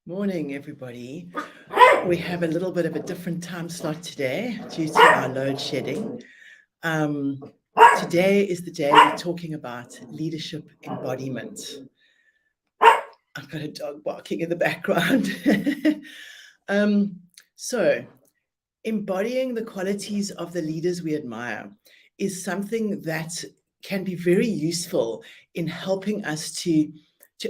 Morning, everybody. We have a little bit of a different time slot today due to our load shedding. Um, Today is the day we're talking about leadership embodiment. I've got a dog barking in the background. So, embodying the qualities of the leaders we admire is something that can be very useful in helping us to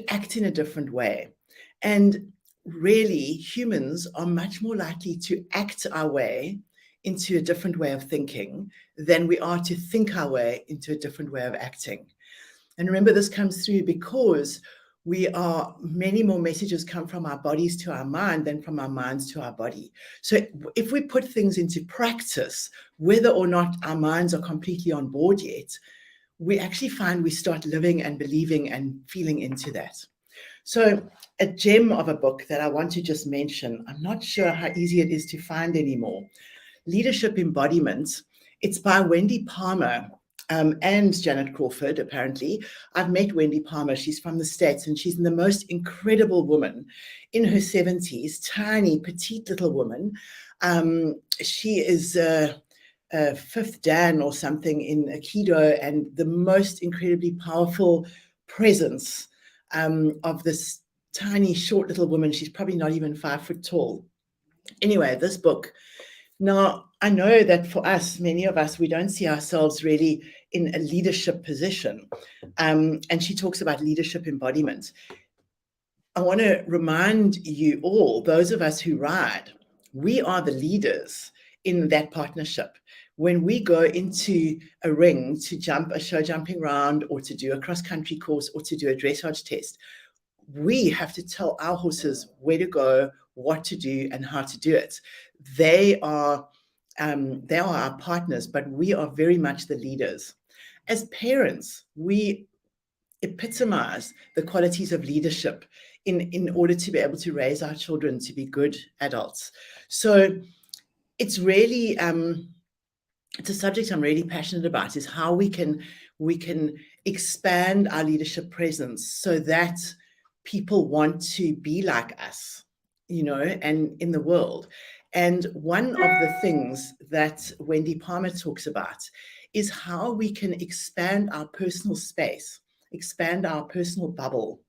act in a different way. And really, humans are much more likely to act our way into a different way of thinking than we are to think our way into a different way of acting. And remember, this comes through because many more messages come from our bodies to our mind than from our minds to our body. So if we put things into practice, whether or not our minds are completely on board yet, we actually find we start living and believing and feeling into that. So a gem of a book that I want to just mention, I'm not sure how easy it is to find anymore, Leadership Embodiment. It's by Wendy Palmer and Janet Crawford, apparently. I've met Wendy Palmer. She's from the States, and she's the most incredible woman in her 70s, tiny, petite little woman. She is a fifth Dan or something in Aikido, and the most incredibly powerful presence of this tiny, short little woman. She's probably not even 5 foot tall. Anyway, this book. Now, I know that for us, many of us, we don't see ourselves really in a leadership position. And she talks about leadership embodiment. I want to remind you all, those of us who ride, we are the leaders in that partnership. When we go into a ring to jump a show jumping round or to do a cross-country course or to do a dressage test, we have to tell our horses where to go, what to do, and how to do it. They are our partners, but we are very much the leaders. As parents, we epitomize the qualities of leadership in order to be able to raise our children to be good adults. So it's really it's a subject I'm really passionate about, is how we can expand our leadership presence so that people want to be like us, and in the world. And one of the things that Wendy Palmer talks about is how we can expand our personal space, expand our personal bubble.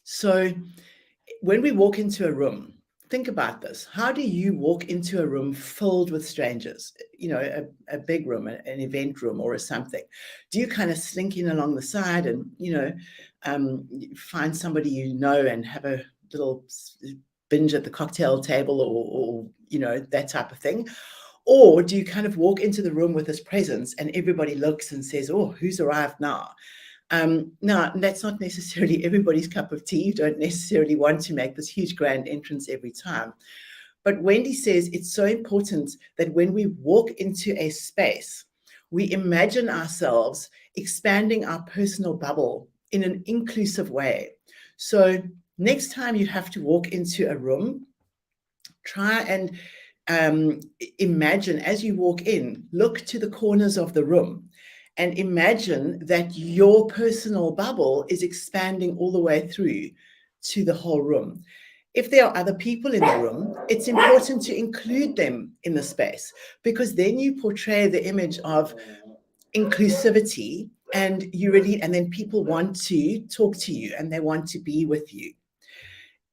So when we walk into a room, think about this. How do you walk into a room filled with strangers, a big room, an event room or something? Do you kind of slink in along the side and, find somebody and have a little binge at the cocktail table or that type of thing? Or do you kind of walk into the room with this presence and everybody looks and says, oh, who's arrived now? Now, that's not necessarily everybody's cup of tea. You don't necessarily want to make this huge grand entrance every time. But Wendy says it's so important that when we walk into a space, we imagine ourselves expanding our personal bubble in an inclusive way. So next time you have to walk into a room, try and imagine as you walk in, look to the corners of the room and imagine that your personal bubble is expanding all the way through to the whole room. If there are other people in the room, it's important to include them in the space, because then you portray the image of inclusivity and then people want to talk to you and they want to be with you.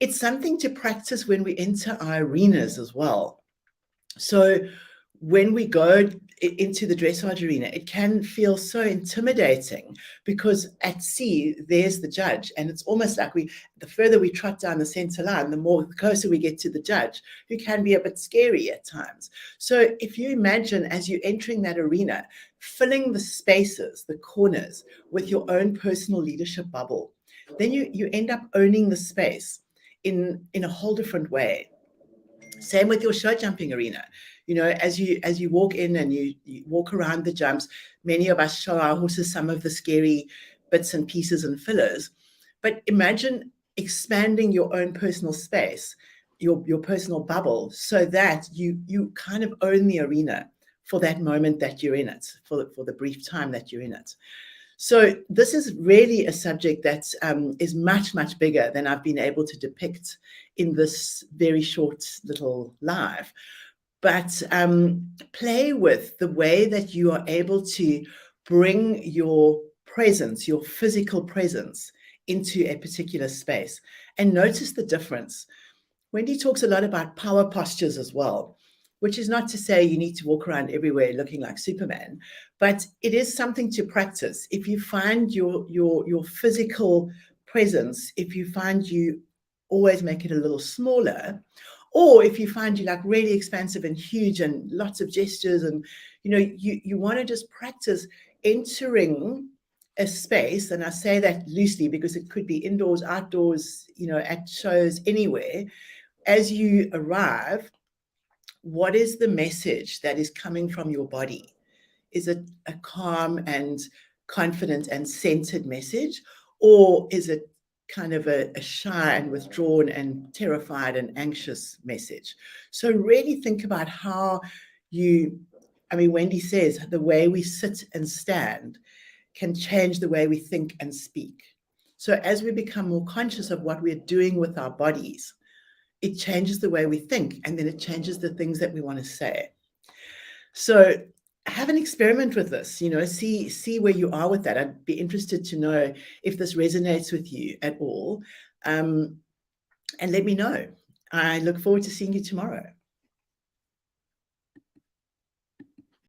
It's something to practice when we enter our arenas as well. So when we go into the dressage arena, it can feel so intimidating because at sea, there's the judge. And it's almost like the further we trot down the center line, the closer we get to the judge, who can be a bit scary at times. So if you imagine as you're entering that arena, filling the spaces, the corners with your own personal leadership bubble, then you end up owning the space in a whole different way. Same with your show jumping arena. As you walk in and you walk around the jumps, many of us show our horses some of the scary bits and pieces and fillers. But imagine expanding your own personal space, your personal bubble, so that you kind of own the arena for that moment that you're in it, for the brief time that you're in it. So this is really a subject that is much, much bigger than I've been able to depict in this very short little live. But play with the way that you are able to bring your presence, your physical presence, into a particular space, and notice the difference. Wendy talks a lot about power postures as well, which is not to say you need to walk around everywhere looking like Superman, but it is something to practice. If you find your physical presence, if you find you always make it a little smaller, or if you find you like really expansive and huge and lots of gestures, and you want to just practice entering a space, and I say that loosely because it could be indoors, outdoors, at shows, anywhere. As you arrive, what is the message that is coming from your body? Is it a calm and confident and centered message? Or is it kind of a shy and withdrawn and terrified and anxious message? So really think about how Wendy says the way we sit and stand can change the way we think and speak. So as we become more conscious of what we're doing with our bodies, it changes the way we think, and then it changes the things that we want to say. So have an experiment with this, see where you are with that. I'd be interested to know if this resonates with you at all. And let me know. I look forward to seeing you tomorrow.